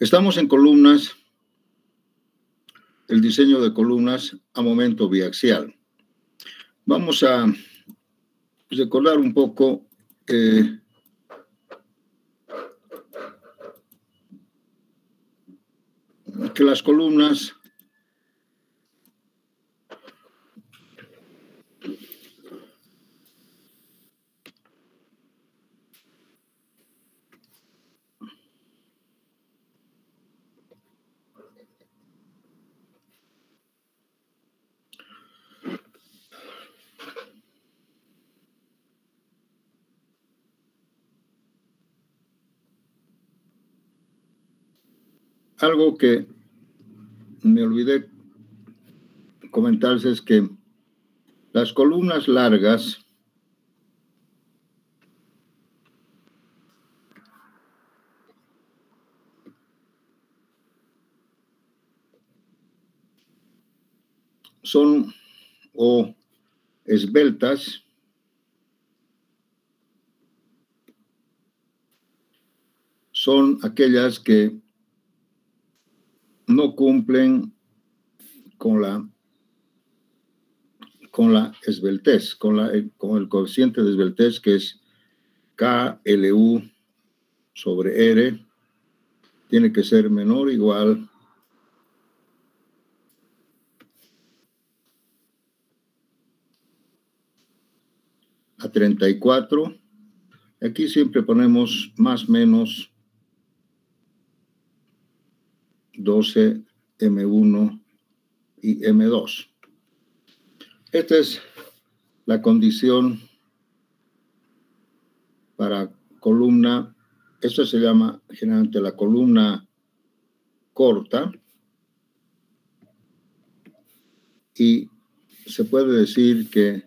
Estamos en columnas, el diseño de columnas a momento biaxial. Vamos a recordar un poco que las columnas algo que me olvidé comentarles es que las columnas largas son o esbeltas son aquellas que no cumplen con la esbeltez, con el coeficiente de esbeltez que es KLU sobre R, tiene que ser menor o igual a 34. Aquí siempre ponemos más menos 12 M1 y M2. Esta es la condición para columna. Esto se llama generalmente la columna corta y se puede decir que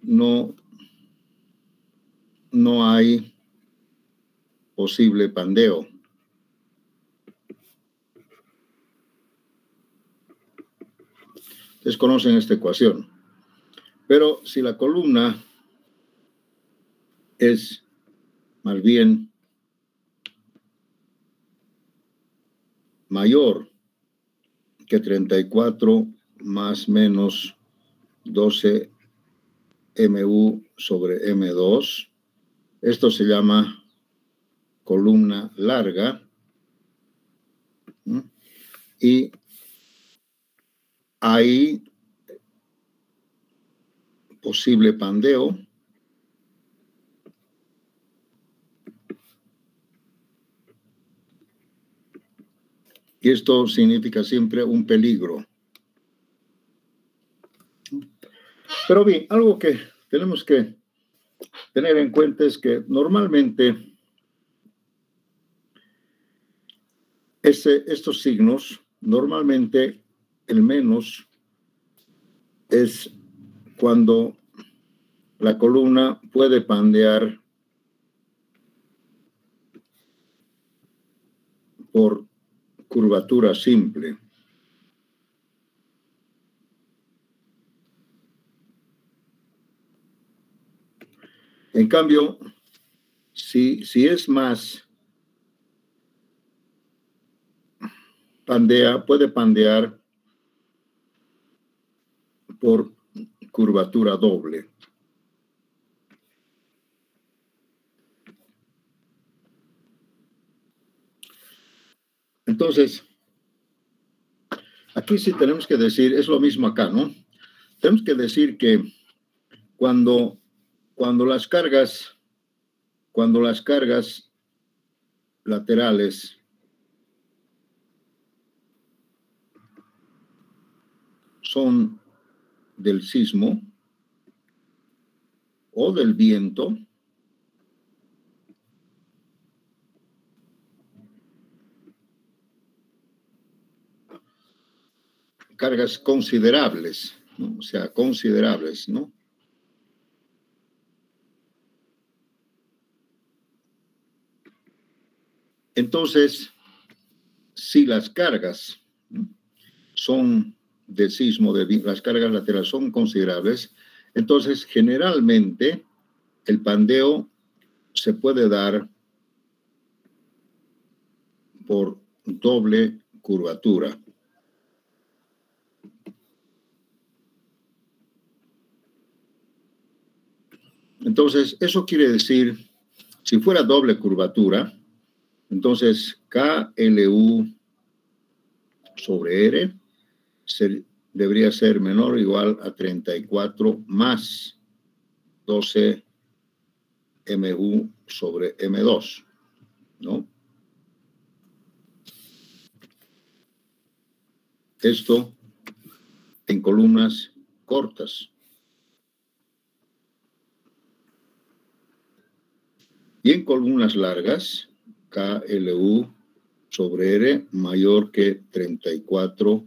no hay posible pandeo. Ustedes conocen esta ecuación. Pero si la columna es más bien mayor que 34 más menos 12 MU sobre M2, esto se llama columna larga, y hay posible pandeo y esto significa siempre un peligro. Pero bien, algo que tenemos que tener en cuenta es que normalmente estos signos, normalmente el menos es cuando la columna puede pandear por curvatura simple. En cambio, si es más, puede pandear por curvatura doble. Entonces, aquí sí tenemos que decir, es lo mismo acá, ¿no? Tenemos que decir que cuando las cargas laterales son del sismo o del viento, cargas considerables, ¿no? O sea, considerables, ¿no? Entonces, si las cargas, ¿no?, son de sismo, las cargas laterales son considerables, entonces generalmente el pandeo se puede dar por doble curvatura. Entonces, eso quiere decir, si fuera doble curvatura, entonces KLU sobre R debería ser menor o igual a 34 más 12 MU sobre M2, ¿no? Esto en columnas cortas. Y en columnas largas, KLU sobre R mayor que 34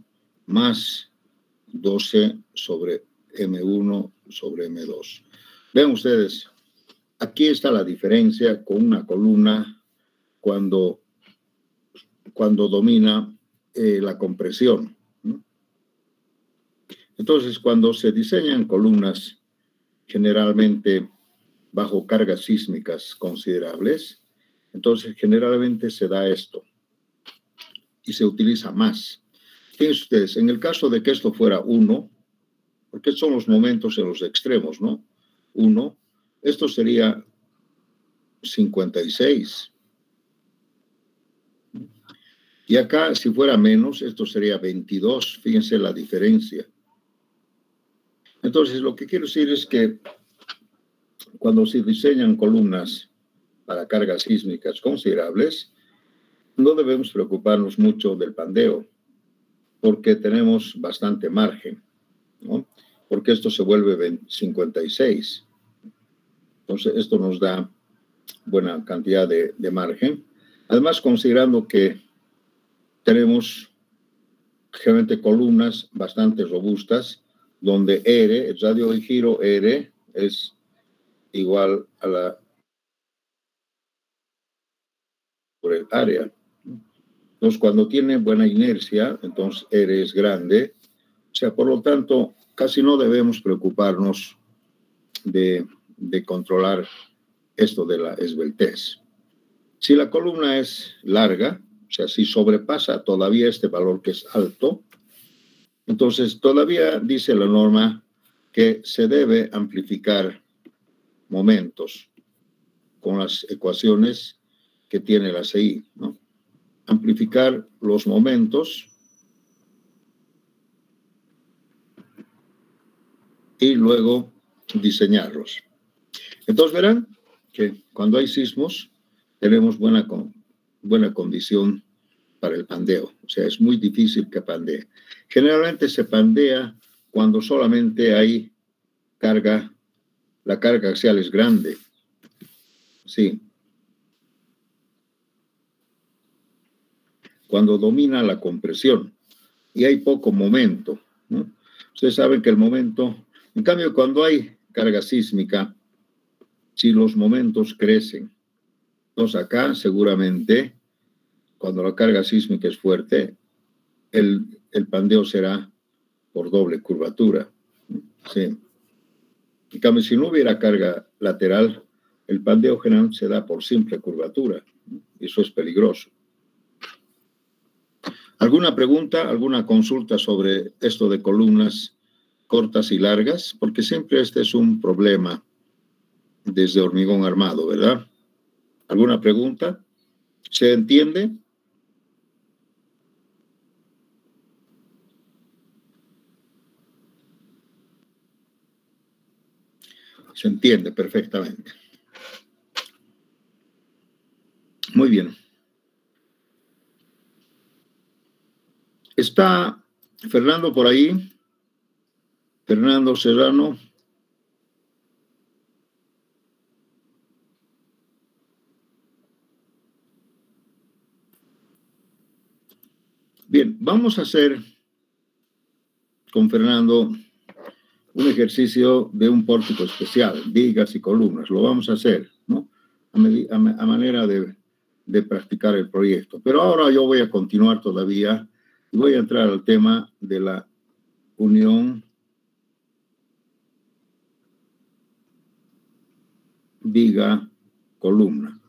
más 12 sobre M1 sobre M2. Vean ustedes, aquí está la diferencia con una columna cuando domina la compresión. Entonces, cuando se diseñan columnas generalmente bajo cargas sísmicas considerables, entonces generalmente se da esto y se utiliza más. Fíjense ustedes, en el caso de que esto fuera 1, porque son los momentos en los extremos, ¿no? 1, esto sería 56. Y acá, si fuera menos, esto sería 22. Fíjense la diferencia. Entonces, lo que quiero decir es que cuando se diseñan columnas para cargas sísmicas considerables, no debemos preocuparnos mucho del pandeo, porque tenemos bastante margen, ¿no? Porque esto se vuelve 56. Entonces, esto nos da buena cantidad de margen. Además, considerando que tenemos generalmente columnas bastante robustas, donde R, el radio de giro R, es igual a la por el área. Entonces, cuando tiene buena inercia, entonces R es grande. O sea, por lo tanto, casi no debemos preocuparnos de controlar esto de la esbeltez. Si la columna es larga, o sea, si sobrepasa todavía este valor que es alto, entonces todavía dice la norma que se debe amplificar momentos con las ecuaciones que tiene la CI, ¿no? Amplificar los momentos y luego diseñarlos. Entonces verán que cuando hay sismos tenemos buena condición para el pandeo. O sea, es muy difícil que pandee. Generalmente se pandea cuando solamente hay carga, la carga axial es grande. Sí. Cuando domina la compresión y hay poco momento, ¿no? Ustedes saben que el momento, en cambio, cuando hay carga sísmica, si los momentos crecen, entonces acá seguramente, cuando la carga sísmica es fuerte, el pandeo será por doble curvatura. Sí. En cambio, si no hubiera carga lateral, el pandeo general se da por simple curvatura. Y eso es peligroso. ¿Alguna pregunta, alguna consulta sobre esto de columnas cortas y largas? Porque siempre este es un problema desde hormigón armado, ¿verdad? ¿Alguna pregunta? ¿Se entiende? Se entiende perfectamente. Muy bien. ¿Está Fernando por ahí? Fernando Serrano. Bien, vamos a hacer con Fernando un ejercicio de un pórtico especial, vigas y columnas. Lo vamos a hacer, ¿no? A manera de practicar el proyecto. Pero ahora yo voy a continuar todavía y voy a entrar al tema de la unión viga-columna.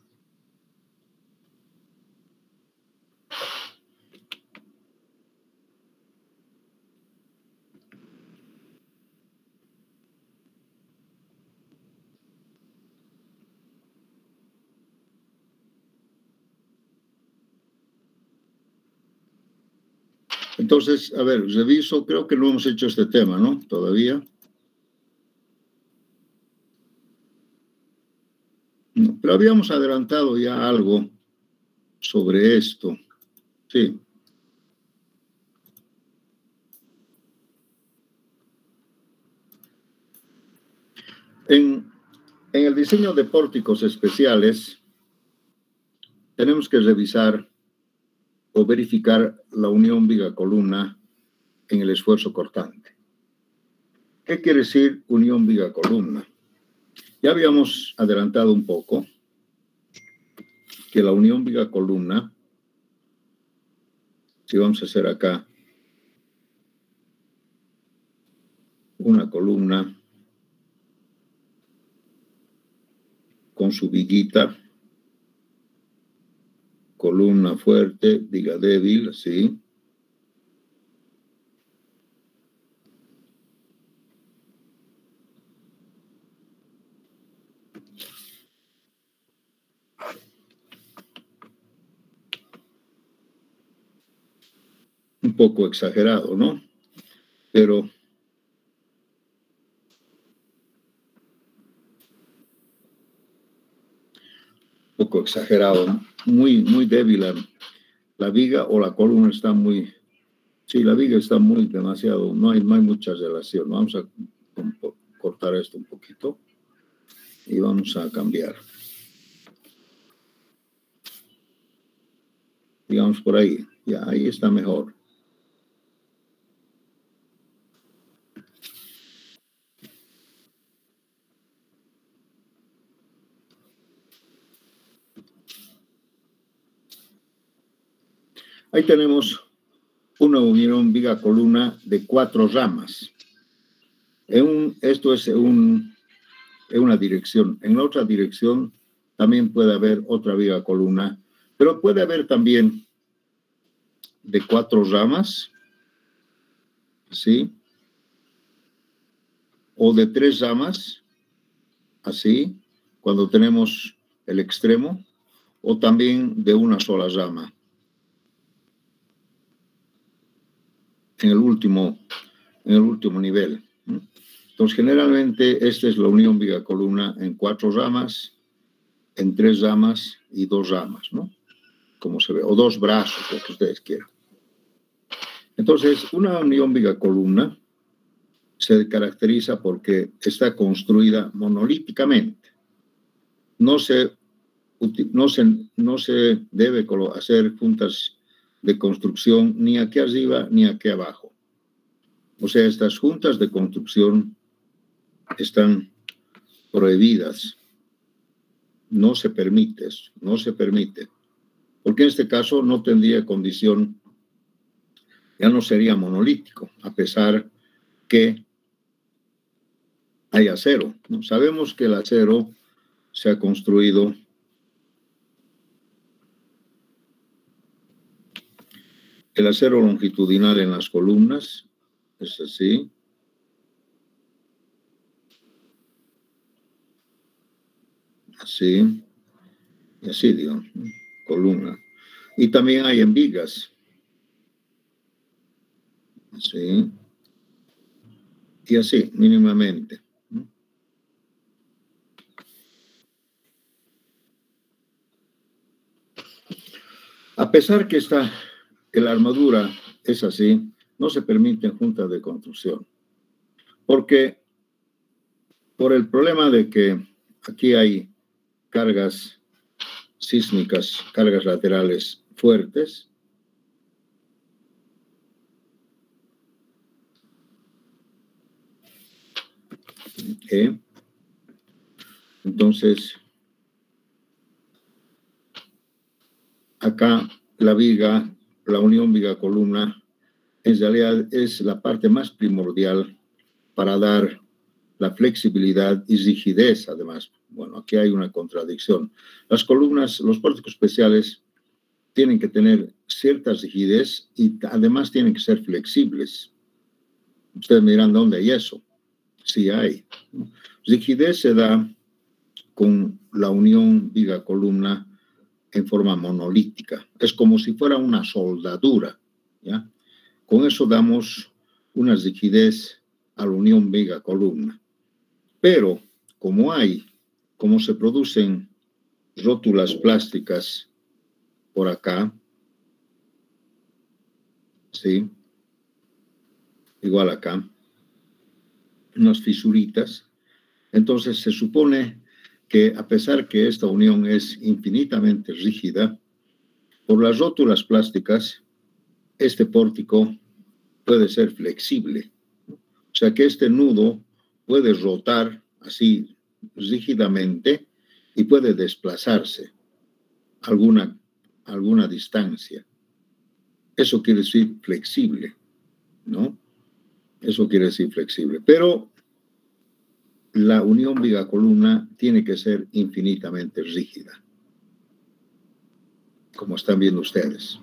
Entonces, a ver, reviso, creo que no hemos hecho este tema, ¿no? Todavía. No, pero habíamos adelantado ya algo sobre esto. Sí. En el diseño de pórticos especiales, tenemos que revisar o verificar la unión viga-columna en el esfuerzo cortante. ¿Qué quiere decir unión viga-columna? Ya habíamos adelantado un poco que la unión viga-columna, si vamos a hacer acá una columna con su viguita, columna fuerte, viga débil, así. Un poco exagerado, ¿no? Pero un poco exagerado, muy débil la viga o la columna está muy, sí, la viga está muy demasiado, no hay mucha relación. Vamos a cortar esto un poquito y vamos a cambiar. Digamos por ahí, ya ahí está mejor. Ahí tenemos una unión viga-columna de 4 ramas. Esto es en una dirección. En la otra dirección también puede haber otra viga-columna, pero puede haber también de 4 ramas, ¿sí? O de 3 ramas, así, cuando tenemos el extremo, o también de una sola rama. En el último nivel. Entonces, generalmente, esta es la unión viga-columna en 4 ramas, en 3 ramas y 2 ramas, ¿no? Como se ve, o 2 brazos, lo que ustedes quieran. Entonces, una unión viga-columna se caracteriza porque está construida monolíticamente. No se debe hacer juntas de construcción ni aquí arriba ni aquí abajo. O sea, estas juntas de construcción están prohibidas. No se permite. Porque en este caso no tendría condición, ya no sería monolítico, a pesar que hay acero. Sabemos que el acero se ha construido el acero longitudinal en las columnas, es así. Así, y así, digo, columna. Y también hay en vigas. Así. Y así, mínimamente. A pesar que la armadura es así, no se permiten juntas de construcción. Porque por el problema de que aquí hay cargas sísmicas, cargas laterales fuertes, entonces acá la viga, la unión viga-columna, en realidad es la parte más primordial para dar la flexibilidad y rigidez, además. Bueno, aquí hay una contradicción. Las columnas, los pórticos especiales tienen que tener cierta rigidez y además tienen que ser flexibles. Ustedes me dirán, ¿dónde hay eso? Sí hay. Rigidez se da con la unión viga-columna en forma monolítica. Es como si fuera una soldadura, ¿ya? Con eso damos una rigidez a la unión viga-columna. Pero como se producen rótulas plásticas por acá, ¿sí? Igual acá, unas fisuritas. Entonces se supone que a pesar que esta unión es infinitamente rígida, por las rótulas plásticas, este pórtico puede ser flexible. O sea que este nudo puede rotar así rígidamente y puede desplazarse a alguna distancia. Eso quiere decir flexible, ¿no? Eso quiere decir flexible. Pero la unión viga-columna tiene que ser infinitamente rígida, como están viendo ustedes.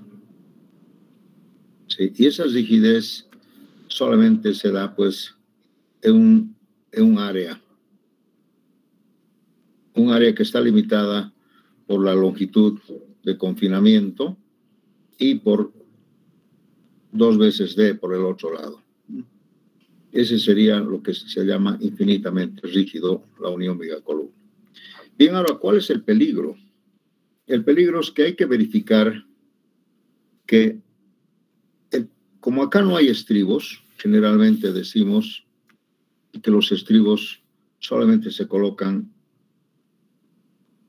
¿Sí? Y esa rigidez solamente se da, pues, en un área que está limitada por la longitud de confinamiento y por 2 veces D por el otro lado. Ese sería lo que se llama infinitamente rígido, la unión viga-columna. Bien, ahora, ¿cuál es el peligro? El peligro es que hay que verificar que, como acá no hay estribos, generalmente decimos que los estribos solamente se colocan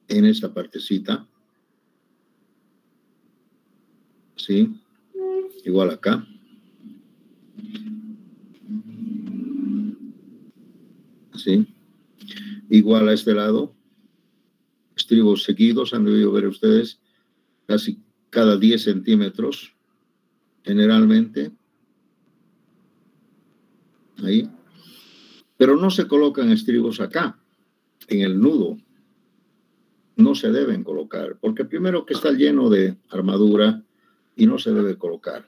en esta partecita, ¿sí? Igual acá. ¿Sí? Igual a este lado, estribos seguidos, han debido ver ustedes, casi cada 10 centímetros, generalmente, ahí. Pero no se colocan estribos acá, en el nudo. No se deben colocar, porque primero que está lleno de armadura y no se debe colocar.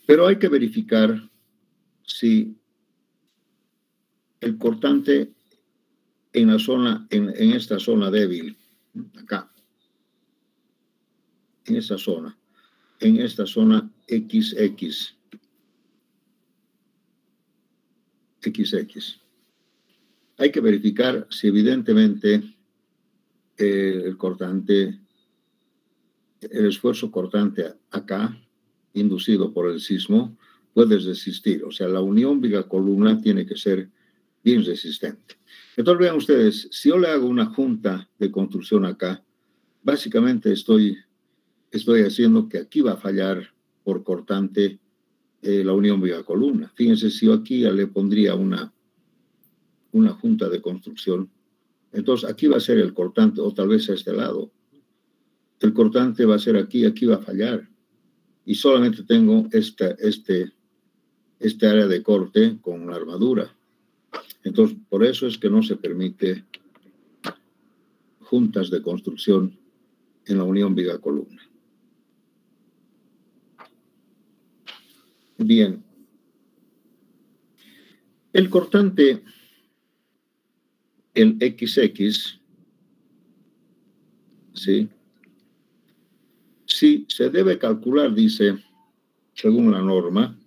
Pero hay que verificar si el cortante en esta zona débil, acá, en esta zona XX, hay que verificar si evidentemente el esfuerzo cortante acá, inducido por el sismo, puede resistir. O sea, la unión viga-columna tiene que ser bien resistente. Entonces, vean ustedes, si yo le hago una junta de construcción acá, básicamente estoy haciendo que aquí va a fallar por cortante la unión viga-columna. Fíjense, si yo aquí ya le pondría una junta de construcción, entonces aquí va a ser el cortante, o tal vez a este lado. El cortante va a ser aquí va a fallar. Y solamente tengo este área de corte con la armadura. Entonces, por eso es que no se permite juntas de construcción en la unión viga-columna. Bien. El cortante, el XX, ¿sí? Sí, se debe calcular, dice, según la norma,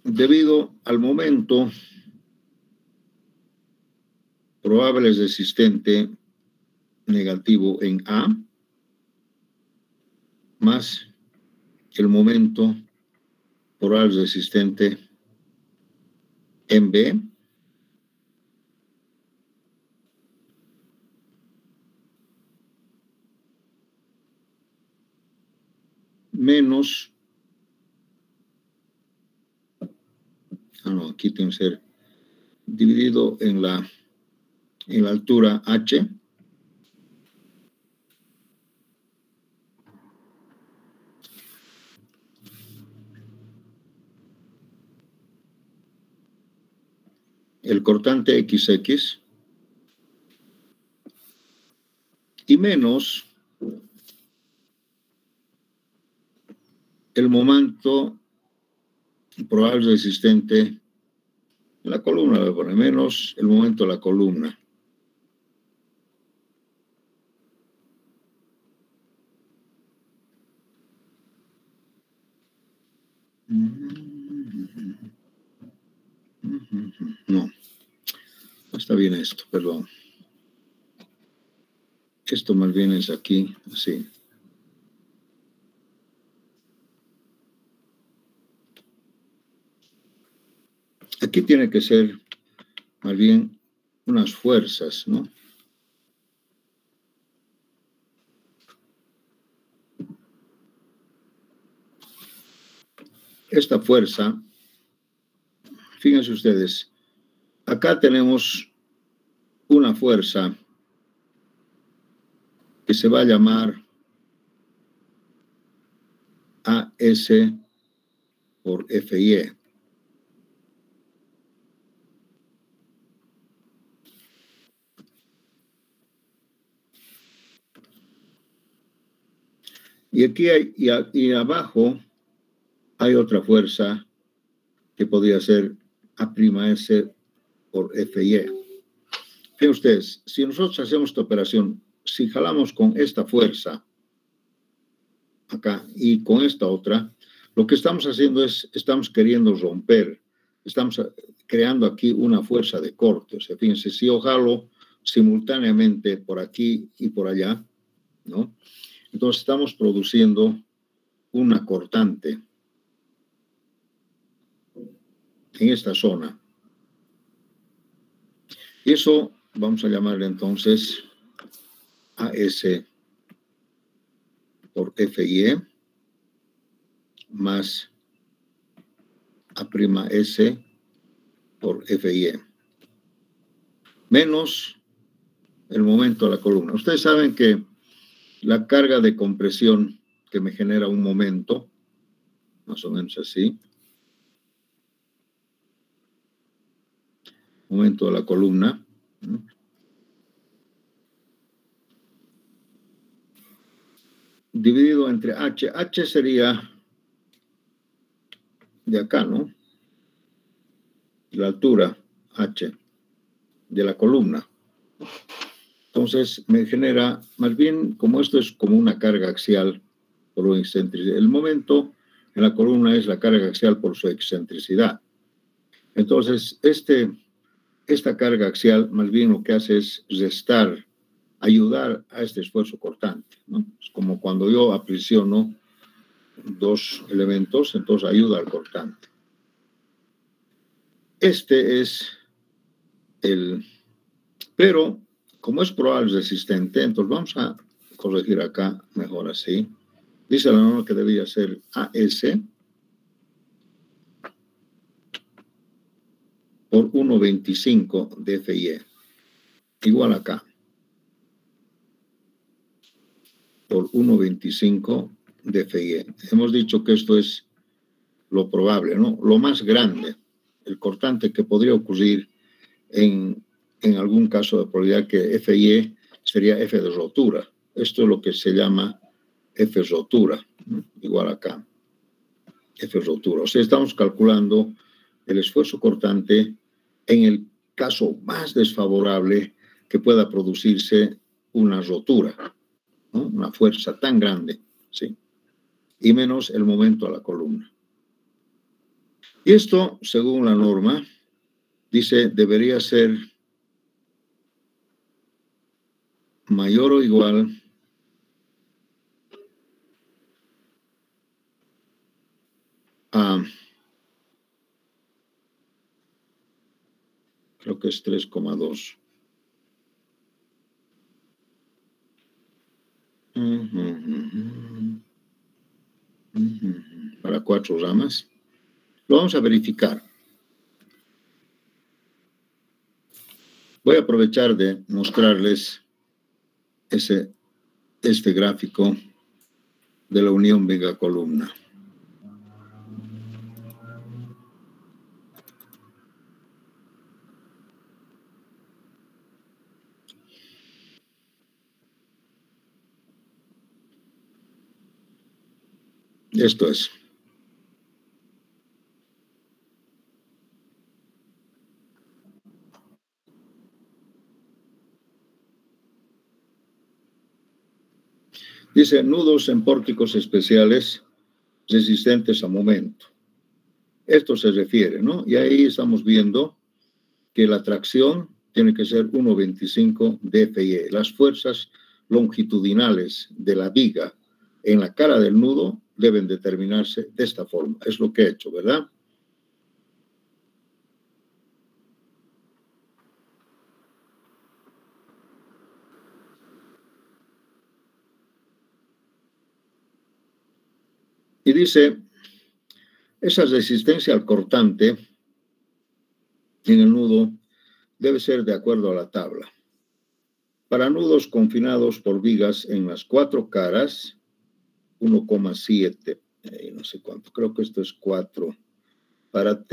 debido al momento probable resistente negativo en A, más el momento probable resistente en B, menos, aquí tiene que ser dividido en la altura H, el cortante XX, y menos el momento probable resistente en la columna, le pone menos el momento de la columna. No, está bien esto, perdón. Esto más bien es aquí, así. Aquí tiene que ser más bien unas fuerzas, ¿no? Esta fuerza, fíjense ustedes, acá tenemos una fuerza que se va a llamar AS por FY. Y aquí hay, y abajo hay otra fuerza que podría ser A'S por FY. Fíjense ustedes, si nosotros hacemos esta operación, si jalamos con esta fuerza acá y con esta otra, lo que estamos haciendo es, estamos queriendo romper, estamos creando aquí una fuerza de corte. O sea, fíjense, si yo jalo simultáneamente por aquí y por allá, ¿no? Entonces estamos produciendo una cortante en esta zona. Y eso vamos a llamarle entonces AS por FY más A'S por FY menos el momento de la columna. Ustedes saben que la carga de compresión que me genera un momento, más o menos así, momento de la columna, ¿no? Dividido entre H. H sería de acá, ¿no? La altura H de la columna. Entonces me genera, más bien, como esto es como una carga axial por su excentricidad. El momento en la columna es la carga axial por su excentricidad. Entonces, esta carga axial más bien lo que hace es restar, ayudar a este esfuerzo cortante, ¿no? Es como cuando yo aprisiono dos elementos, entonces ayuda al cortante. Este es pero como es probable resistente, entonces vamos a corregir acá mejor así. Dice la norma que debía ser AS por 1,25 de FY. Igual acá. Por 1,25 de FY. Hemos dicho que esto es lo probable, ¿no? Lo más grande, el cortante que podría ocurrir en algún caso de probabilidad que FY sería F de rotura. Esto es lo que se llama F rotura, ¿no? Igual acá. F rotura. O sea, estamos calculando el esfuerzo cortante en el caso más desfavorable que pueda producirse una rotura, ¿no? Una fuerza tan grande, ¿sí? Y menos el momento a la columna. Y esto, según la norma, dice, debería ser mayor o igual a, creo que es 3,2. Para 4 ramas. Lo vamos a verificar. Voy a aprovechar de mostrarles este gráfico de la unión vega-columna. Esto es. Dice, nudos en pórticos especiales resistentes a momento. Esto se refiere, ¿no? Y ahí estamos viendo que la tracción tiene que ser 1,25 dFi. Las fuerzas longitudinales de la viga en la cara del nudo deben determinarse de esta forma. Es lo que he hecho, ¿verdad? Y dice, esa resistencia al cortante en el nudo debe ser de acuerdo a la tabla. Para nudos confinados por vigas en las 4 caras, 1,7, no sé cuánto, creo que esto es 4. Para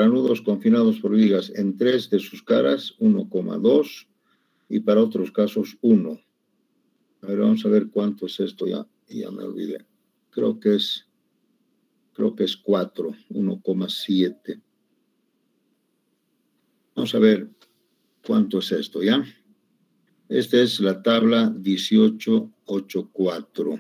nudos confinados por vigas en 3 de sus caras, 1,2, y para otros casos, 1. A ver, vamos a ver cuánto es esto, ya me olvidé. Creo que es 4, 1,7. Vamos a ver cuánto es esto, ¿ya? Esta es la tabla 1884.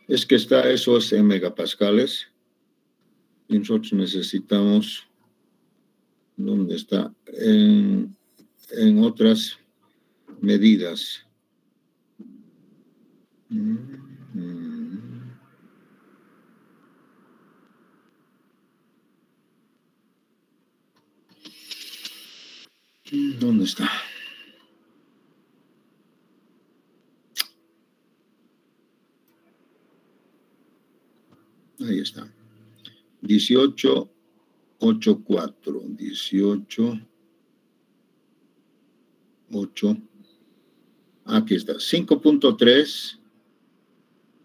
Es que eso es en megapascales. Y nosotros necesitamos, ¿dónde está? En otras medidas. ¿Dónde está? Ahí está. 1884. 18.8. Aquí está. 5.3.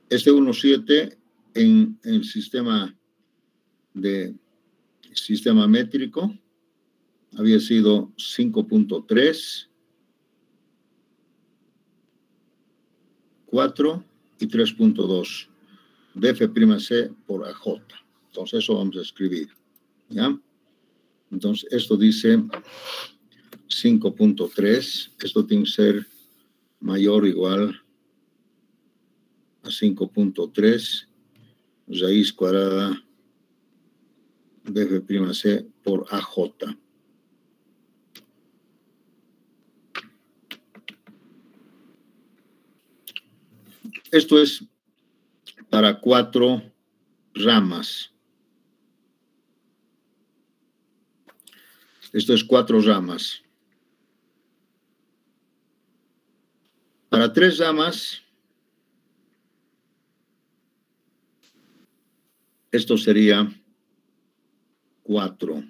1.7 en el sistema métrico había sido 5.3, 4 y 3.2 dF'C por AJ. Entonces eso vamos a escribir, ¿ya? Entonces esto dice 5.3, esto tiene que ser mayor o igual a 5.3 raíz cuadrada dF'C por AJ. Esto es para 4 ramas. Esto es 4 ramas. Para 3 ramas, esto sería 4.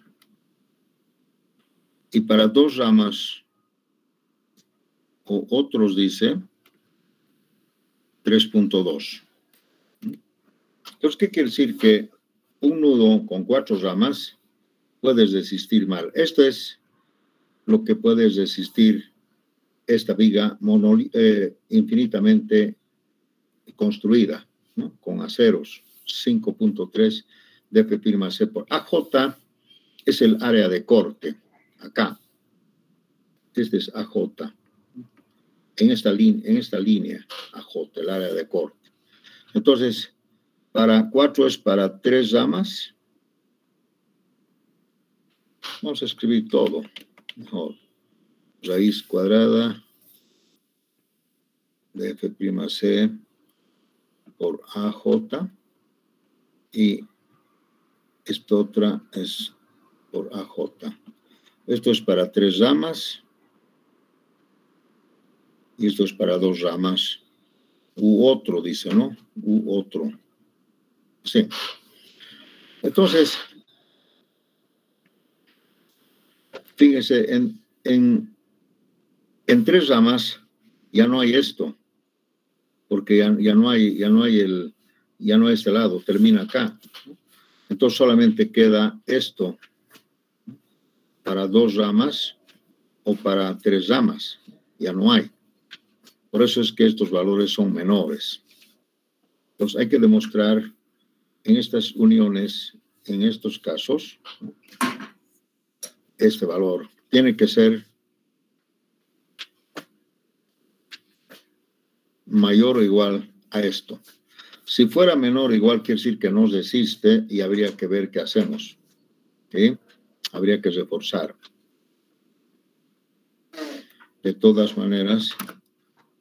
Y para 2 ramas, o otros dice, 3.2. Entonces, ¿qué quiere decir? Que un nudo con 4 ramas puedes resistir mal. Esto es lo que puede resistir esta viga infinitamente construida, ¿no? Con aceros, 5.3 dF'C por AJ es el área de corte, acá. Este es AJ. En esta línea, AJ, el área de corte. Entonces, para 4 es para 3 ramas. Vamos a escribir todo. Mejor. Raíz cuadrada de F'C por AJ. Y esta otra es por AJ. Esto es para 3 ramas. Y esto es para 2 ramas. U otro, dice, ¿no? U otro. Sí. Entonces, fíjense, en 3 ramas ya no hay esto, porque ya no hay este lado, termina acá. Entonces solamente queda esto para 2 ramas o para 3 ramas, ya no hay. Por eso es que estos valores son menores. Entonces hay que demostrar en estas uniones, en estos casos, este valor. Tiene que ser mayor o igual a esto. Si fuera menor o igual, quiere decir que nos resiste y habría que ver qué hacemos. ¿Sí? Habría que reforzar. De todas maneras,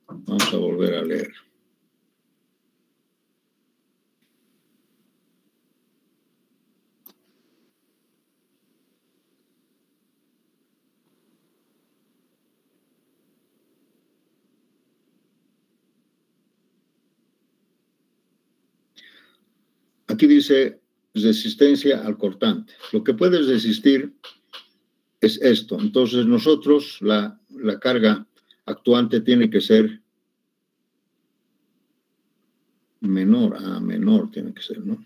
vamos a volver a leer. Aquí dice resistencia al cortante. Lo que puedes resistir es esto. Entonces nosotros, la carga actuante tiene que ser menor. Menor tiene que ser, ¿no?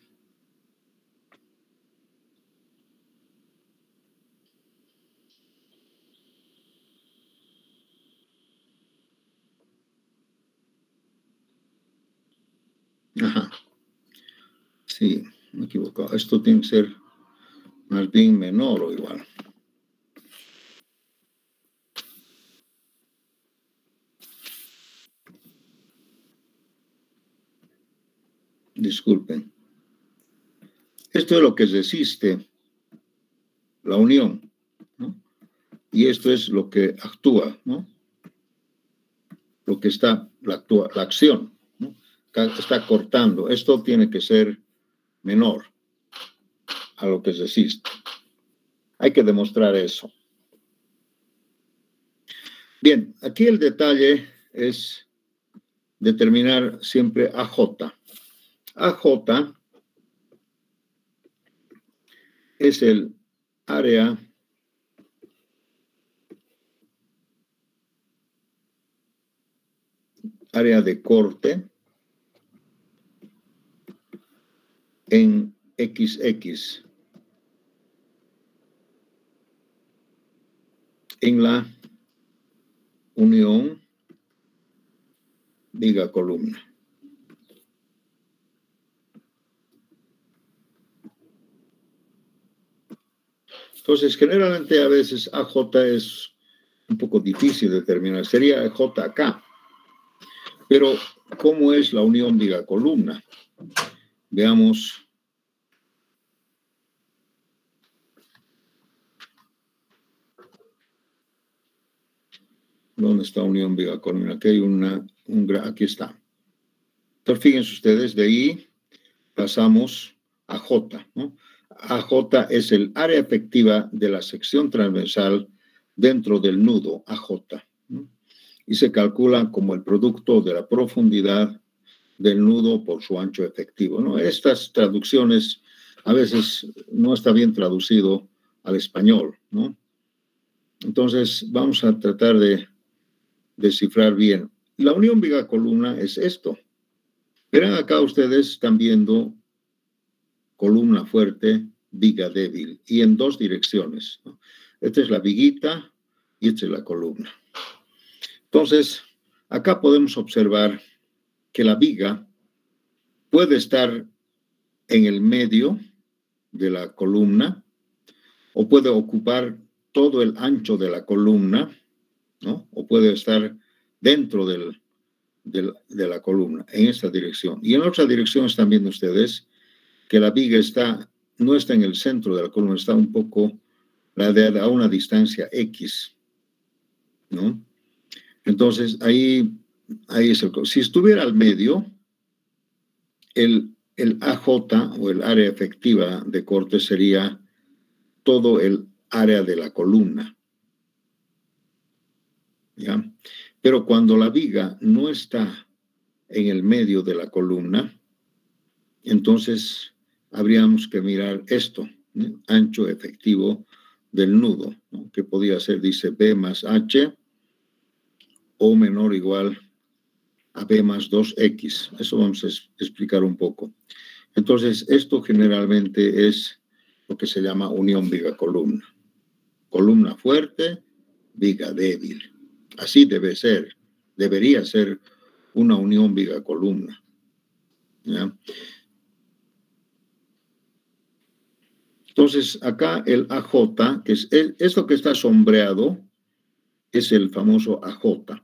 Ajá. Sí, me he equivocado. Esto tiene que ser más bien menor o igual. Disculpen. Esto es lo que resiste la unión, ¿no? Y esto es lo que actúa, ¿no? Lo que está, la acción, ¿no? Está cortando. Esto tiene que ser menor a lo que resiste. Hay que demostrar eso. Bien, aquí el detalle es determinar siempre AJ. AJ es el área de corte en XX en la unión viga columna. Entonces, generalmente a veces AJ es un poco difícil de determinar. Sería AJ acá. Pero, ¿cómo es la unión viga columna? Veamos. ¿Dónde está unión viga columna? Aquí hay aquí está. Entonces, fíjense ustedes, de ahí pasamos a J, ¿no? AJ es el área efectiva de la sección transversal dentro del nudo AJ, ¿no? Y se calcula como el producto de la profundidad del nudo por su ancho efectivo, ¿no? Estas traducciones a veces no está bien traducido al español, ¿no? Entonces vamos a tratar de descifrar bien. La unión viga columna es esto. Verán acá ustedes, están viendo columna fuerte, viga débil, y en dos direcciones, ¿no? Esta es la viguita y esta es la columna. Entonces, acá podemos observar que la viga puede estar en el medio de la columna o puede ocupar todo el ancho de la columna, ¿no? O puede estar dentro de la columna, en esta dirección. Y en otra dirección están viendo ustedes que la viga no está en el centro de la columna, está un poco a una distancia X, ¿no? Entonces, ahí es si estuviera al medio, el AJ o el área efectiva de corte sería todo el área de la columna, ¿ya? Pero cuando la viga no está en el medio de la columna, entonces habríamos que mirar esto, ¿no? Ancho efectivo del nudo, ¿no? Que podría ser, dice, B más H o menor o igual a B más 2X. Eso vamos a explicar un poco. Entonces, esto generalmente es lo que se llama unión viga-columna. Columna fuerte, viga débil. Así debe ser, debería ser una unión viga-columna, ¿ya? Entonces, acá el AJ, que es esto que está sombreado, es el famoso AJ,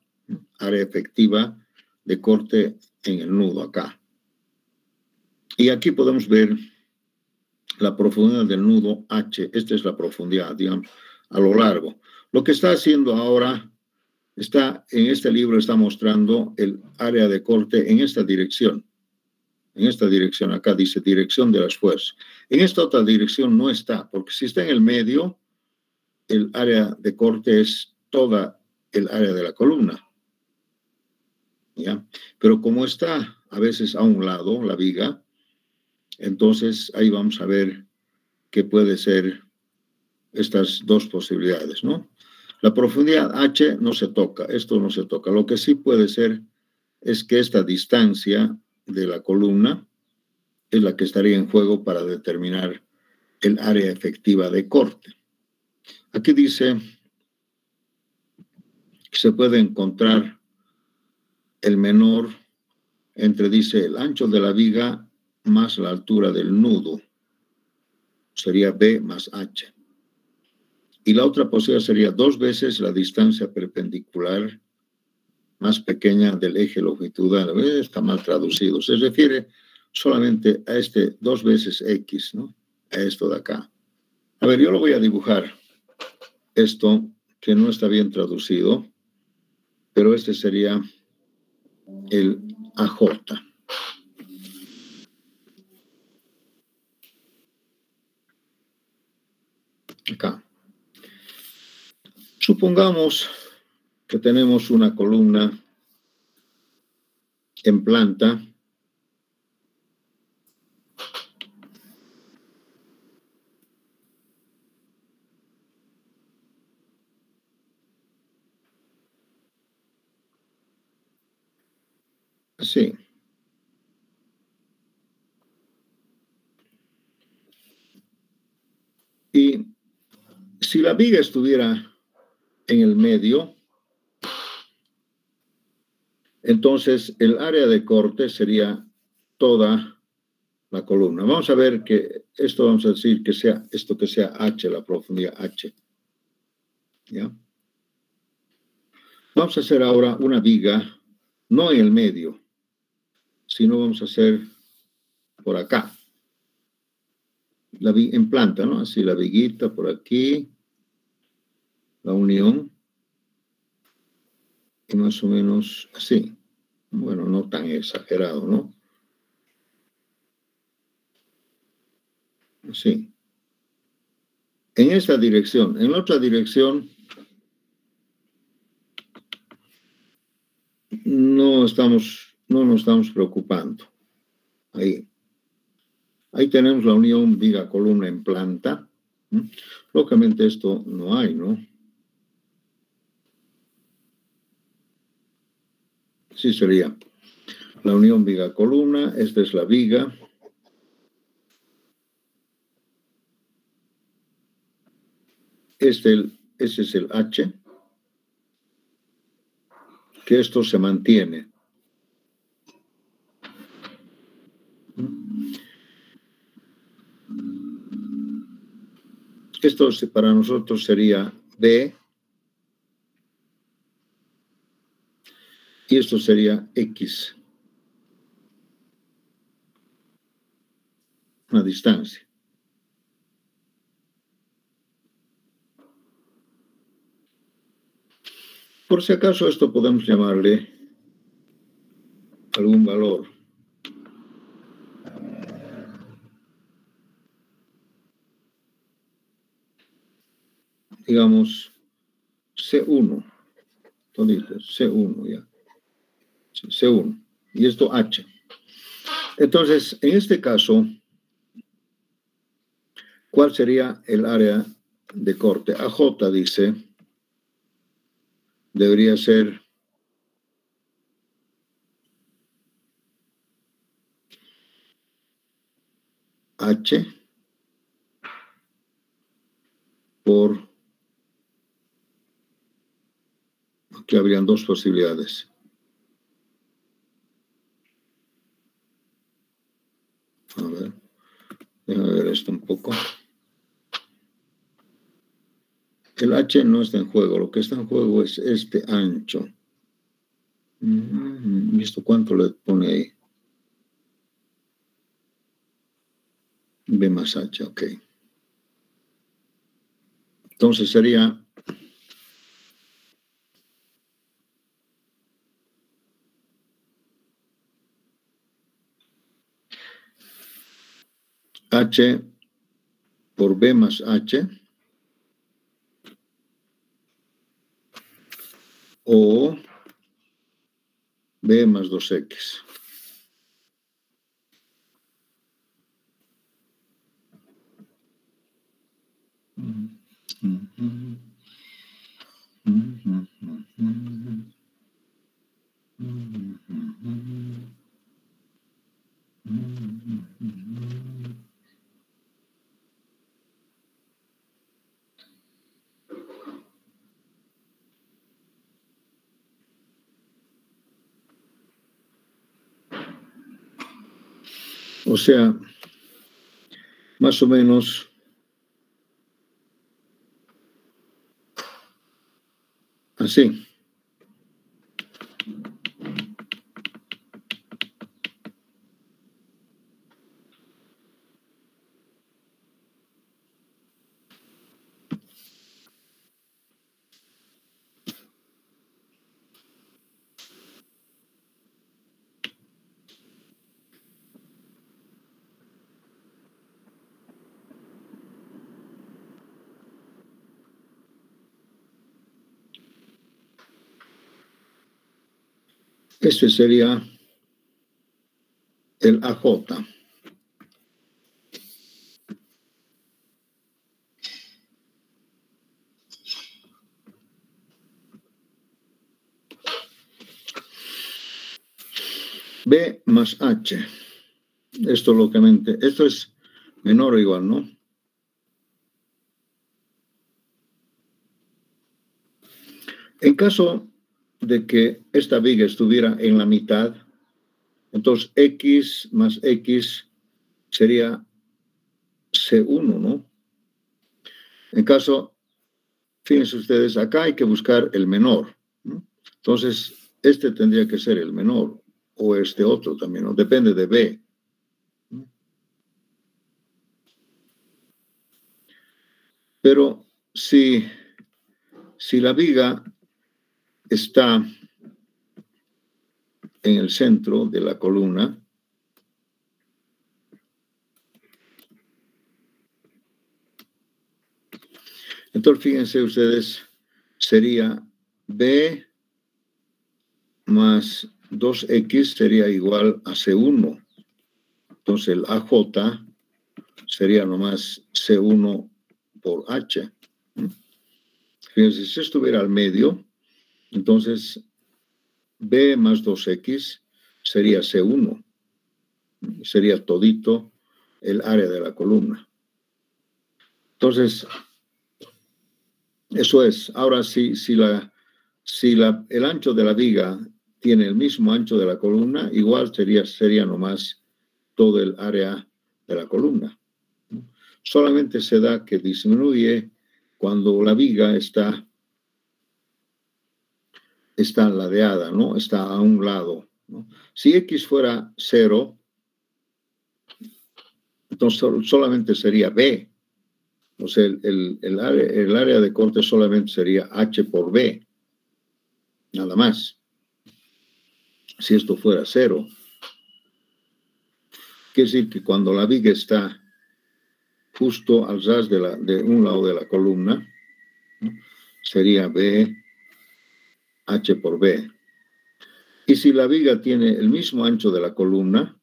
área efectiva de corte en el nudo acá. Y aquí podemos ver la profundidad del nudo H. Esta es la profundidad, digamos, a lo largo. Lo que está haciendo ahora, en este libro está mostrando el área de corte en esta dirección. En esta dirección, acá dice dirección de las fuerzas. En esta otra dirección no está, porque si está en el medio, el área de corte es toda el área de la columna. ¿Ya? Pero como está a veces a un lado la viga, entonces ahí vamos a ver qué puede ser estas dos posibilidades, ¿no? La profundidad H no se toca, esto no se toca. Lo que sí puede ser es que esta distancia de la columna es la que estaría en juego para determinar el área efectiva de corte. Aquí dice que se puede encontrar el menor entre, dice, el ancho de la viga más la altura del nudo. Sería B más H. Y la otra posibilidad sería 2 veces la distancia perpendicular más pequeña del eje longitudinal. Está mal traducido. Se refiere solamente a 2 veces X, ¿no? A esto de acá. A ver, yo lo voy a dibujar. Esto que no está bien traducido, pero este sería el AJ. Acá. Supongamos que tenemos una columna en planta así. Y si la viga estuviera en el medio, entonces el área de corte sería toda la columna. Vamos a ver que esto, vamos a decir que sea esto que sea H, la profundidad H. ¿Ya? Vamos a hacer ahora una viga, no en el medio, sino vamos a hacer por acá. En planta, ¿no? Así la viguita por aquí, la unión, y más o menos así. Bueno, no tan exagerado, ¿no? Así. En esta dirección. En la otra dirección no nos estamos preocupando. Ahí tenemos la unión viga-columna en planta. Lógicamente esto no hay, ¿no? Sí sería la unión viga-columna. Esta es la viga. Ese es el H. Que esto se mantiene. Esto para nosotros sería B. Y esto sería X. Una distancia. Por si acaso esto podemos llamarle algún valor. Digamos C1. C1 ya. C1. Y esto H. Entonces, en este caso, ¿cuál sería el área de corte? AJ dice, debería ser H por, aquí habrían dos posibilidades. A ver, déjame ver esto un poco. El H no está en juego, lo que está en juego es este ancho. ¿Visto cuánto le pone ahí? B más H, ok. Entonces sería H por B más H o B más 2X. O sea, más o menos así. Este sería el AJ. B más H. Esto lógicamente, esto es menor o igual, ¿no? En caso de que esta viga estuviera en la mitad, entonces X más X sería C1, ¿no? En caso, fíjense ustedes, acá hay que buscar el menor, ¿no? Entonces, este tendría que ser el menor, o este otro también, ¿no? Depende de B, ¿no? Pero si la viga está en el centro de la columna, entonces fíjense ustedes, sería B más 2X sería igual a C1. Entonces el AJ sería nomás C1 por H. Fíjense, si estuviera al medio, entonces B más 2X sería C1. Sería todito el área de la columna. Entonces, eso es. Ahora, si el ancho de la viga tiene el mismo ancho de la columna, igual sería nomás todo el área de la columna. Solamente se da que disminuye cuando la viga está ladeada, ¿no? Está a un lado, ¿no? Si X fuera 0, entonces solamente sería B. O sea, el área de corte solamente sería H por B. Nada más. Si esto fuera 0. Quiere decir que cuando la viga está justo al ras de un lado de la columna, ¿no? Sería B, H por B. Y si la viga tiene el mismo ancho de la columna,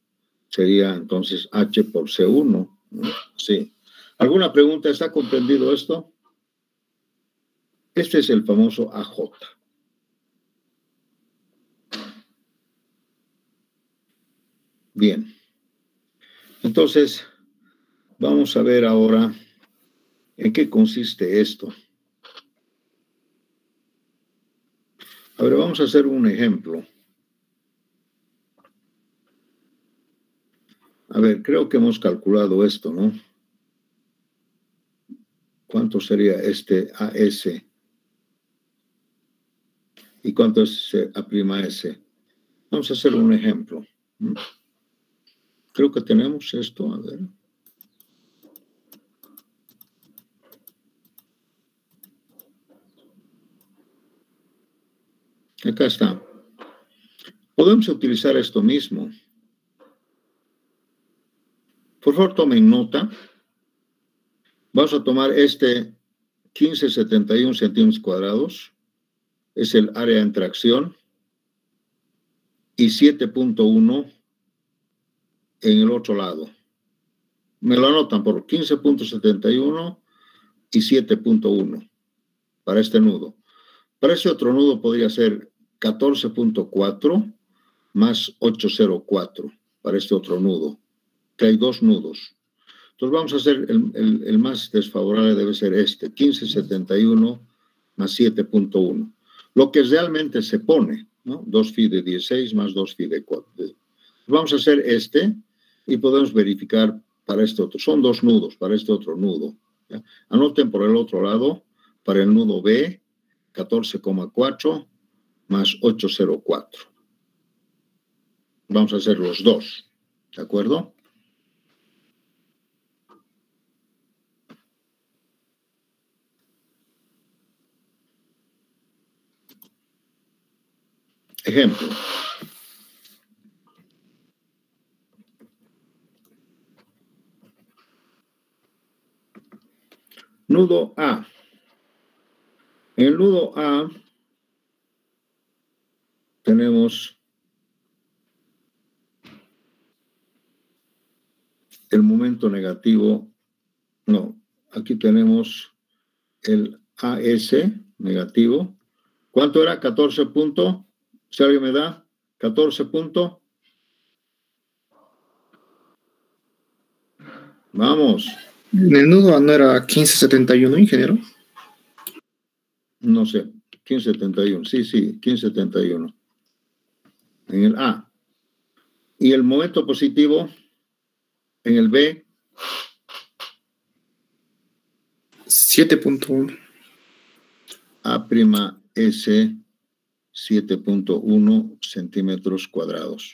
sería entonces H por C1. ¿No? Sí. ¿Alguna pregunta? ¿Está comprendido esto? Este es el famoso AJ. Bien. Entonces, vamos a ver ahora en qué consiste esto. A ver, vamos a hacer un ejemplo. A ver, creo que hemos calculado esto, ¿no? ¿Cuánto sería este AS? ¿Y cuánto es A'S? Vamos a hacer un ejemplo. Creo que tenemos esto, a ver. Acá está. Podemos utilizar esto mismo. Por favor, tomen nota. Vamos a tomar este 1571 centímetros cuadrados. Es el área en tracción. Y 7.1 en el otro lado. Me lo anotan por 15.71 y 7.1 para este nudo. Para este otro nudo podría ser 14.4 más 804 para este otro nudo, que hay dos nudos. Entonces vamos a hacer el más desfavorable, debe ser este, 1571 más 7.1. Lo que realmente se pone, ¿no? 2 phi de 16 más 2 phi de 4. Vamos a hacer este y podemos verificar para este otro. Son dos nudos para este otro nudo. ¿Ya? Anoten por el otro lado, para el nudo B, 14,4 más 804. Vamos a hacer los dos, ¿de acuerdo? Ejemplo. Nudo A. En el nudo A tenemos el momento negativo. No, aquí tenemos el AS negativo. ¿Cuánto era? 14 puntos. Si alguien me da 14 puntos. Vamos. En el nudo A no era 1571, ingeniero. No sé, 1571. Sí, 1571. En el A. Y el momento positivo en el B. 7.1. A'S 7.1 centímetros cuadrados.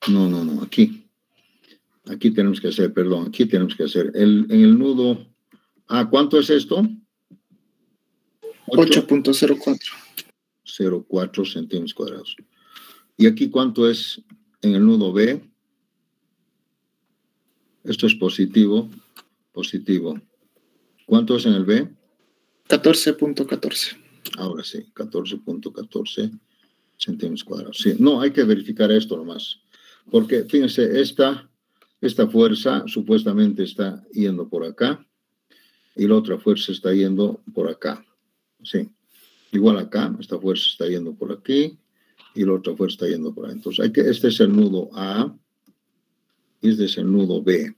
No, aquí. Aquí tenemos que hacer, perdón, aquí tenemos que hacer. En el nudo A, ¿cuánto es esto? 8.04. 0,4 centímetros cuadrados. ¿Y aquí cuánto es en el nudo B? Esto es positivo. Positivo. ¿Cuánto es en el B? 14.14. Ahora sí, 14.14 centímetros cuadrados. Sí, no, hay que verificar esto nomás. Porque, fíjense, esta fuerza supuestamente está yendo por acá y la otra fuerza está yendo por acá. Sí. Igual acá, esta fuerza está yendo por aquí y la otra fuerza está yendo por ahí. Entonces, este es el nudo A y este es el nudo B.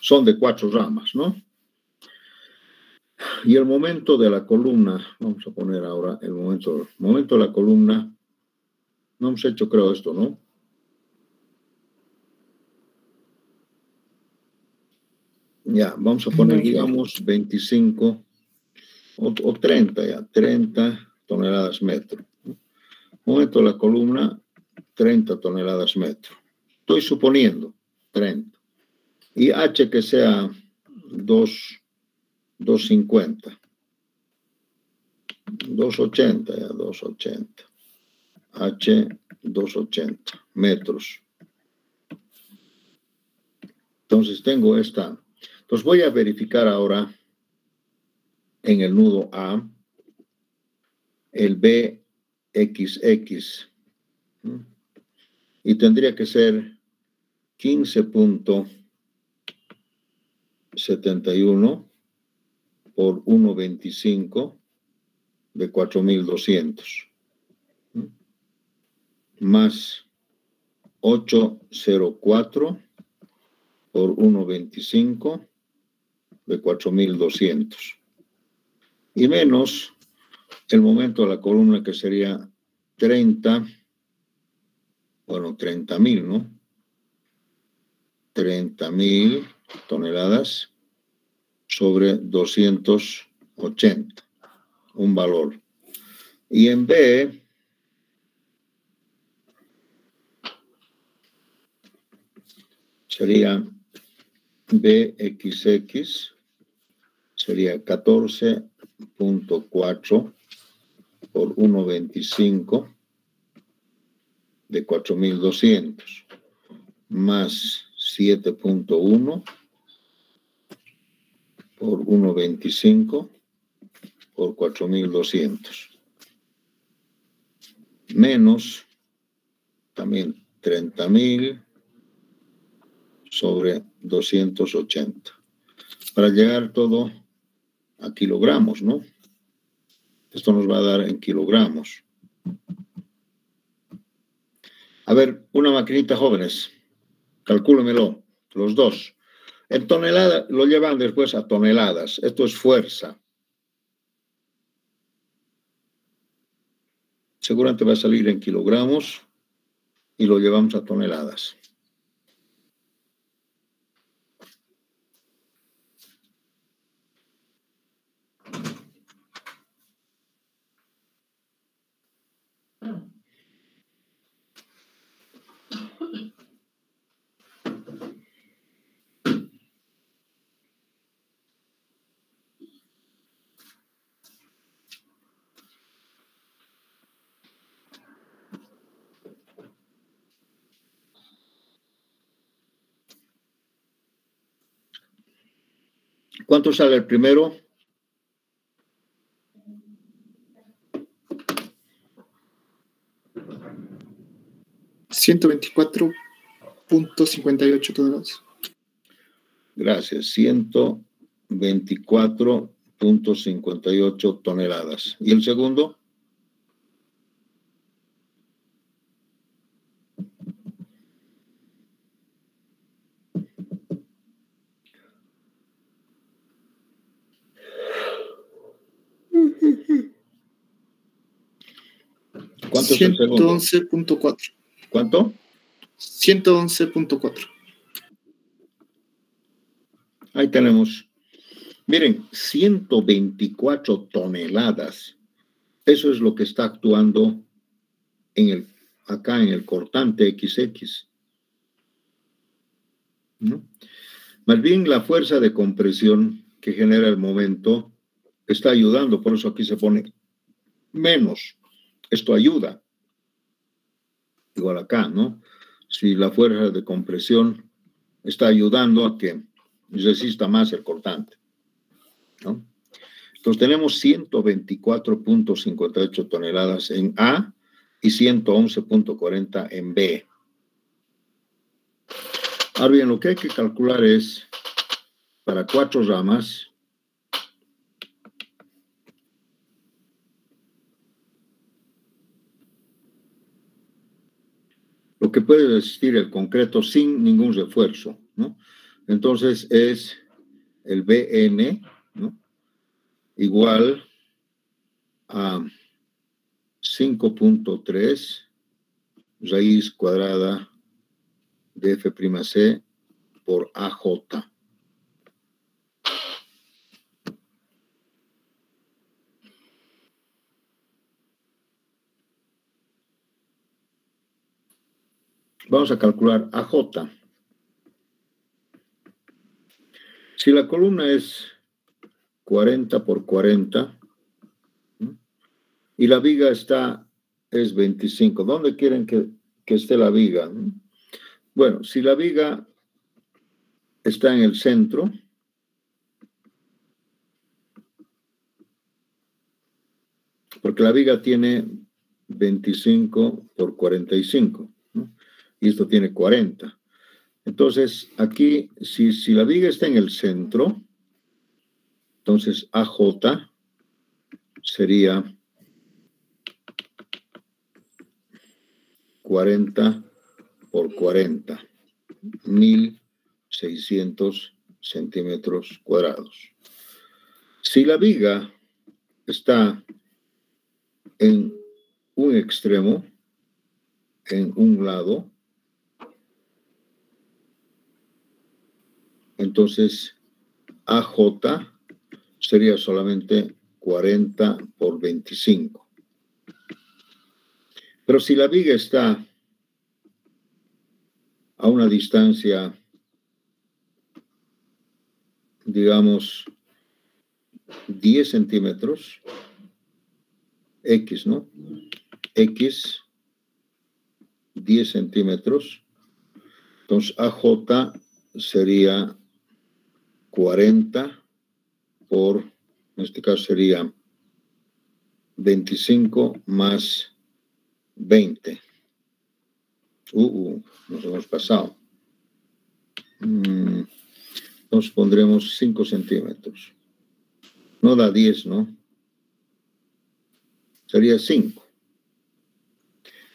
Son de 4 ramas, ¿no? Y el momento de la columna, vamos a poner ahora el momento de la columna. No hemos hecho, creo, esto, ¿no? Ya, vamos a poner, digamos, 25 o 30, ya, 30 toneladas metro. Momento de la columna, 30 toneladas metro. Estoy suponiendo 30. Y H que sea 250. 280, ya, 280. H 280 metros. Entonces tengo esta. Entonces voy a verificar ahora en el nudo A el BXX. Y tendría que ser 15.71 por 1.25 de 4.200. Más 804 por 1.25 de 4.200. Y menos el momento de la columna que sería 30 bueno, 30.000, ¿no? 30.000 toneladas sobre 280, un valor. Y en B sería BXX, sería 14.4 por 1.25 de 4.200, más 7.1 por 1.25 por 4.200, menos también 30.000 sobre 280, para llegar todo a kilogramos, ¿no? Esto nos va a dar en kilogramos. A ver, una maquinita, jóvenes, calcúlemelo, los dos. En toneladas, lo llevan después a toneladas. Esto es fuerza. Seguramente va a salir en kilogramos y lo llevamos a toneladas. ¿Cuánto sale el primero? $124.58 toneladas. Gracias, 124.58 toneladas. ¿Y el segundo? ¿Cuánto es el segundo? 111.4. ¿Cuánto? 111.4. Ahí tenemos. Miren, 124 toneladas. Eso es lo que está actuando acá en el cortante XX. ¿No? Más bien la fuerza de compresión que genera el momento está ayudando, por eso aquí se pone menos. Esto ayuda. Igual acá, ¿no? Si la fuerza de compresión está ayudando a que resista más el cortante, ¿no? Entonces tenemos 124.58 toneladas en A y 111.40 en B. Ahora bien, lo que hay que calcular es, para 4 ramas, lo que puede resistir el concreto sin ningún refuerzo, ¿no? Entonces es el BN, ¿no? Igual a 5.3 raíz cuadrada de F'C por AJ. Vamos a calcular AJ. Si la columna es 40 por 40, ¿no? Y la viga es 25, ¿dónde quieren que esté la viga? ¿No? Bueno, si la viga está en el centro, porque la viga tiene 25 por 45, ¿no? Y esto tiene 40. Entonces, aquí, si la viga está en el centro, entonces AJ sería 40 por 40, 1.600 centímetros cuadrados. Si la viga está en un extremo, en un lado, entonces AJ sería solamente 40 por 25. Pero si la viga está a una distancia, digamos, 10 centímetros, X, ¿no? X, 10 centímetros. Entonces, AJ sería 40 por, en este caso sería 25 más 20. Nos hemos pasado. Nos pondremos 5 centímetros. No da 10, ¿no? Sería 5.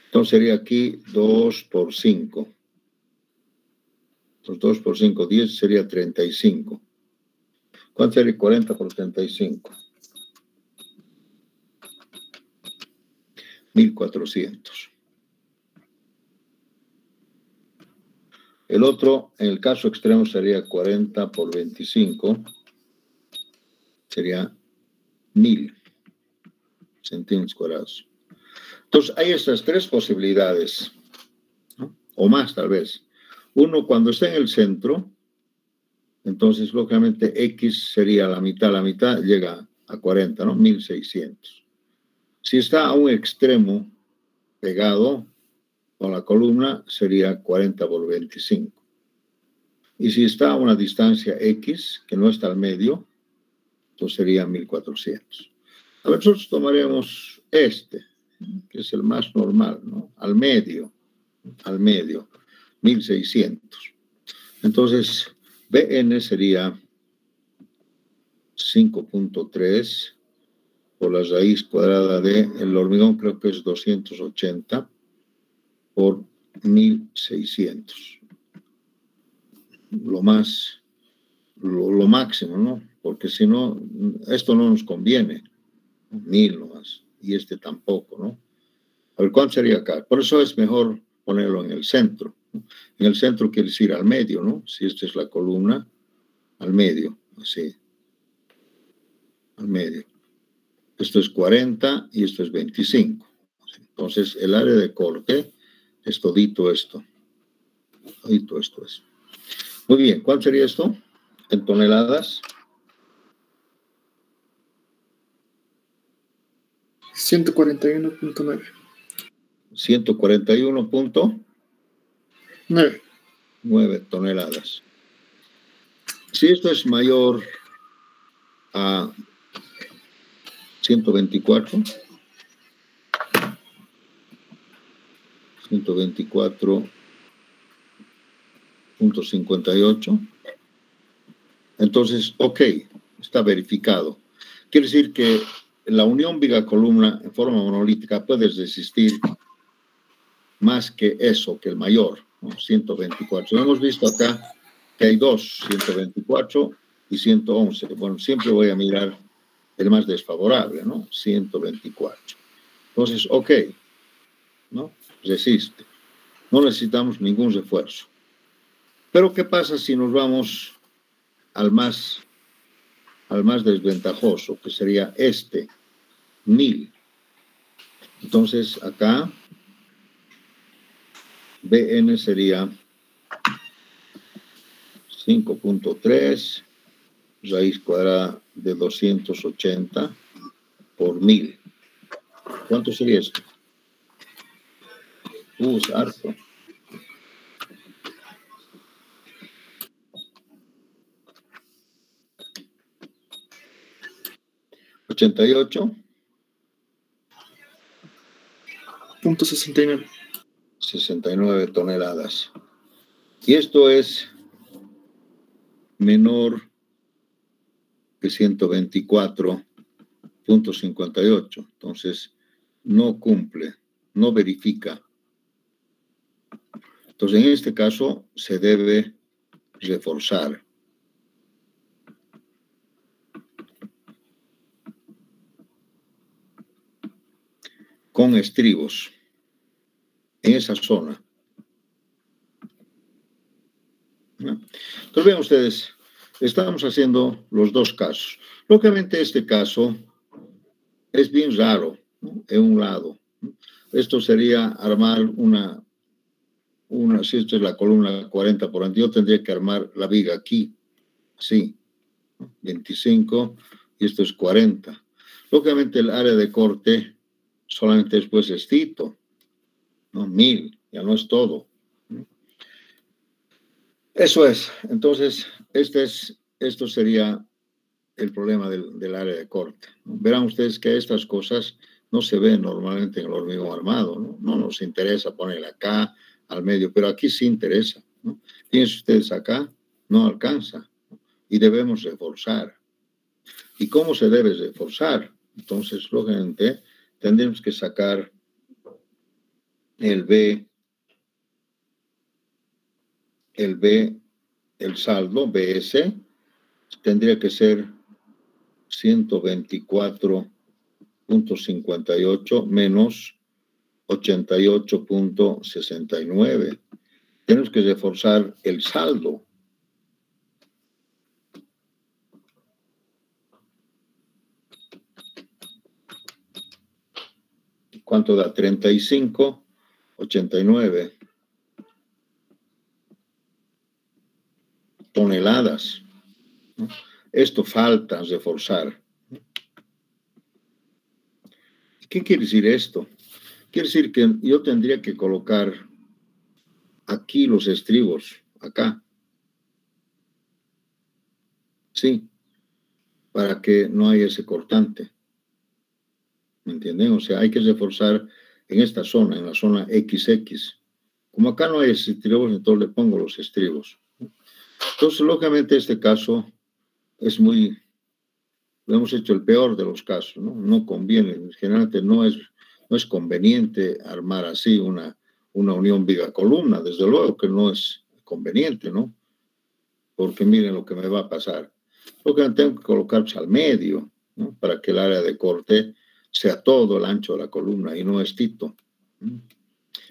Entonces sería aquí 2 por 5. Entonces 2 por 5, 10 sería 35. ¿Cuánto sería 40 por 35? 1400. El otro, en el caso extremo, sería 40 por 25. Sería 1000 centímetros cuadrados. Entonces, hay estas tres posibilidades, ¿no? O más tal vez. Uno, cuando está en el centro, entonces, lógicamente, X sería la mitad llega a 40, ¿no? 1600. Si está a un extremo pegado con la columna, sería 40 por 25. Y si está a una distancia X, que no está al medio, entonces sería 1400. A ver, nosotros tomaremos este, que es el más normal, ¿no? Al medio, 1600. Entonces, BN sería 5.3 por la raíz cuadrada de el hormigón, creo que es 280 por 1600. Lo máximo, ¿no? Porque si no, esto no nos conviene. 1000 nomás. Y este tampoco, ¿no? A ver, ¿cuánto sería acá? Por eso es mejor ponerlo en el centro, ¿no? En el centro quiere decir al medio, ¿no? Si esta es la columna, al medio, así. Al medio. Esto es 40 y esto es 25. Entonces, el área de corte es todito esto. Todito esto es. Muy bien, ¿cuál sería esto? En toneladas. 141.9. 141.9 toneladas. Si esto es mayor a 124, 124.58, entonces, ok, está verificado. Quiere decir que la unión viga-columna en forma monolítica puede resistir más que eso, que el mayor, ¿no? 124. Hemos visto acá que hay dos, 124 y 111. Bueno, siempre voy a mirar el más desfavorable, ¿no? 124. Entonces, ok, ¿no? Resiste. No necesitamos ningún refuerzo. Pero, ¿qué pasa si nos vamos al más desventajoso, que sería este, 1000? Entonces, acá, BN sería 5.3 raíz cuadrada de 280 por 1000. ¿Cuánto sería esto? Es harto. .69. 69 toneladas. Y esto es menor que 124.58. Entonces, no cumple, no verifica. Entonces, en este caso, se debe reforzar. Con estribos en esa zona. ¿No? Entonces vean ustedes, estamos haciendo los dos casos. Lógicamente este caso es bien raro, ¿no? En un lado, ¿no? Esto sería armar si esto es la columna 40 por antes, yo tendría que armar la viga aquí, sí, 25, y esto es 40. Lógicamente el área de corte solamente después es Tito, ¿no? 1000, ya no es todo. Eso es. Entonces, esto sería el problema del área de corte. Verán ustedes que estas cosas no se ven normalmente en el hormigón armado, ¿no? No nos interesa poner acá, al medio, pero aquí sí interesa, ¿no? Fíjense ustedes acá, no alcanza, ¿no? Y debemos reforzar. ¿Y cómo se debe reforzar? Entonces, lógicamente, tendremos que sacar el B, el saldo, BS, tendría que ser 124.58 menos 88.69. Tenemos que reforzar el saldo. ¿Cuánto da? 35.89 toneladas, ¿no? Esto falta reforzar. ¿Qué quiere decir esto? Quiere decir que yo tendría que colocar aquí los estribos, acá. Sí, para que no haya ese cortante. ¿Me entienden? O sea, hay que reforzar en esta zona, en la zona XX. Como acá no hay estribos, entonces le pongo los estribos. Entonces, lógicamente, este caso es lo hemos hecho el peor de los casos, ¿no? No conviene, generalmente no es conveniente armar así una unión viga-columna, desde luego que no es conveniente, ¿no? Porque miren lo que me va a pasar. Lo que tengo que colocarse al medio, ¿no? Para que el área de corte sea todo el ancho de la columna y no es Tito.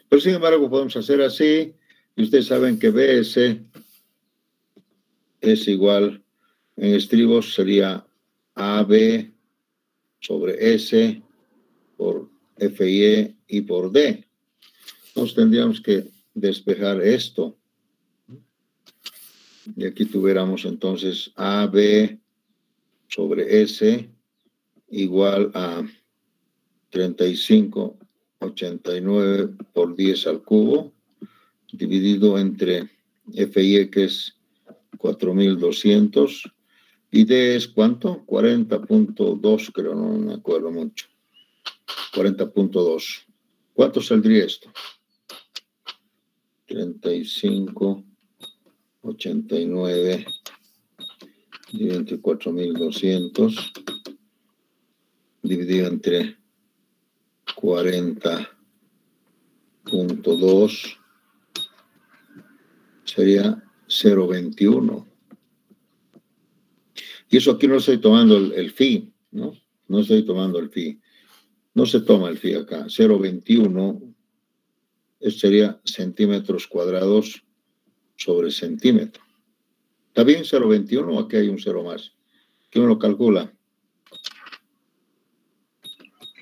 Pero sin embargo podemos hacer así, y ustedes saben que BS es igual, en estribos sería AB sobre S por FY y por D. Entonces tendríamos que despejar esto. Y aquí tuviéramos entonces AB sobre S igual a 35.89 por 10 al cubo, dividido entre FY, que es 4.200, y D es ¿cuánto? 40.2, creo, no me acuerdo mucho. 40.2. ¿Cuánto saldría esto? 35.89 dividido entre 4.200 dividido entre 40.2 sería 0.21. Y eso aquí no estoy tomando el phi, ¿no? No estoy tomando el phi. No se toma el phi acá. 0.21 sería centímetros cuadrados sobre centímetro. ¿Está bien 0.21 o aquí hay un cero más? ¿Quién me lo calcula?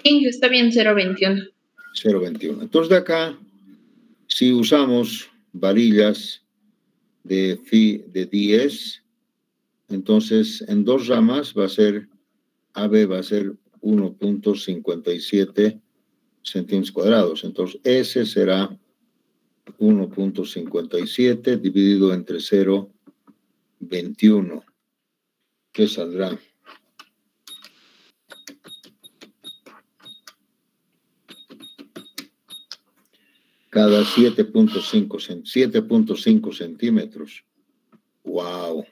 Sí, está bien 0.21. 0.21. Entonces de acá, si usamos varillas de phi de 10, entonces en dos ramas va a ser, AB va a ser 1.57 centímetros cuadrados. Entonces S será 1.57 dividido entre 0.21. ¿Qué saldrá? Cada 7.5 centímetros. ¡Wow!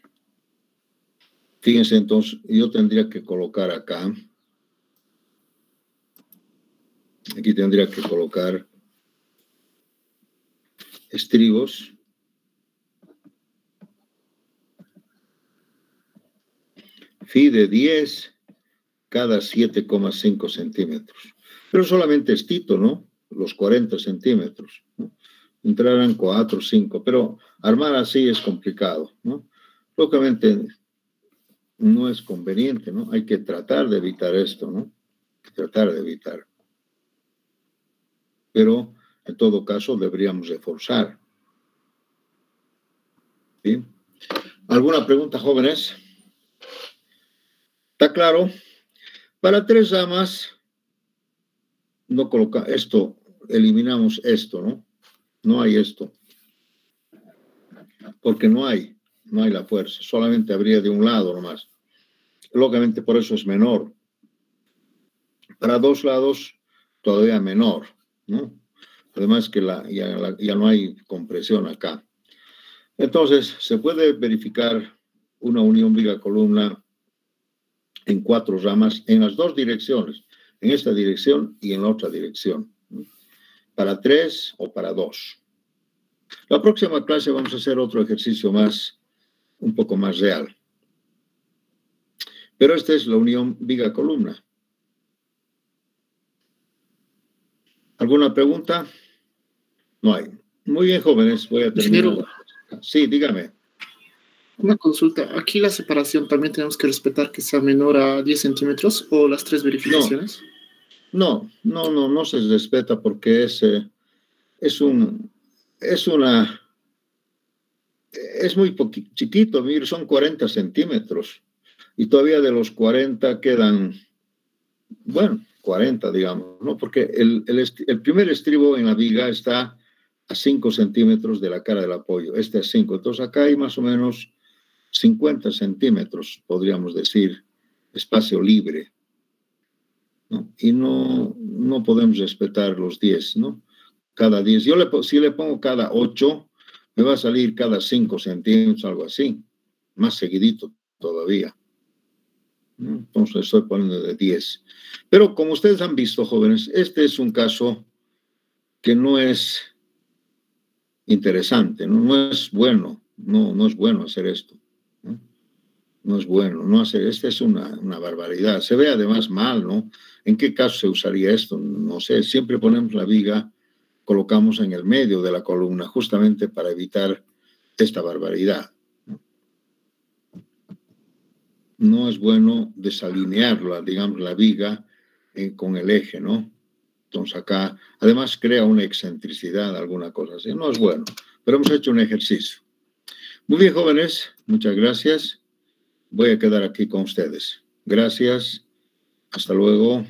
Fíjense, entonces, yo tendría que colocar acá. Aquí tendría que colocar estribos. Phi de 10 cada 7,5 centímetros. Pero solamente es Tito, ¿no? los 40 centímetros, ¿no? Entrarán 4 o 5, pero armar así es complicado, ¿no? Lógicamente no es conveniente, ¿no? Hay que tratar de evitar esto, ¿no? Tratar de evitar. Pero en todo caso deberíamos reforzar. ¿Sí? ¿Alguna pregunta, jóvenes? ¿Está claro? Para 3 ramas, no coloca esto, eliminamos esto, ¿no? No hay esto. Porque no hay la fuerza, solamente habría de un lado nomás. Lógicamente por eso es menor. Para 2 lados, todavía menor, ¿no? Además que ya no hay compresión acá. Entonces, se puede verificar una unión viga-columna en 4 ramas, en las 2 direcciones, en esta dirección y en la otra dirección, ¿no? Para 3 o para 2. La próxima clase vamos a hacer otro ejercicio más, un poco más real. Pero esta es la unión viga-columna. ¿Alguna pregunta? No hay. Muy bien, jóvenes, voy a terminar. Ingeniero, Sí, dígame. una consulta. Aquí la separación también tenemos que respetar que sea menor a 10 centímetros o las 3 verificaciones. No se respeta porque es muy chiquito, mire, son 40 centímetros. Y todavía de los 40 quedan, bueno, 40, digamos, ¿no? Porque el primer estribo en la viga está a 5 centímetros de la cara del apoyo. Este es 5. Entonces acá hay más o menos 50 centímetros, podríamos decir, espacio libre, ¿no? Y no podemos respetar los 10, ¿no? Cada 10. Si le pongo cada 8, me va a salir cada 5 centímetros, algo así, más seguidito todavía, ¿no? Entonces estoy poniendo de 10. Pero como ustedes han visto, jóvenes, este es un caso que no es interesante, ¿no? No es bueno, no es bueno hacer esto, ¿no? No es bueno, no hacer, esta es una barbaridad. Se ve además mal, ¿no? ¿En qué caso se usaría esto? No sé, siempre ponemos la viga, colocamos en el medio de la columna, justamente para evitar esta barbaridad. No es bueno desalinearla, digamos, la viga con el eje, ¿no? Entonces acá, además crea una excentricidad, alguna cosa así. No es bueno, pero hemos hecho un ejercicio. Muy bien, jóvenes, muchas gracias. Voy a quedar aquí con ustedes. Gracias. Hasta luego.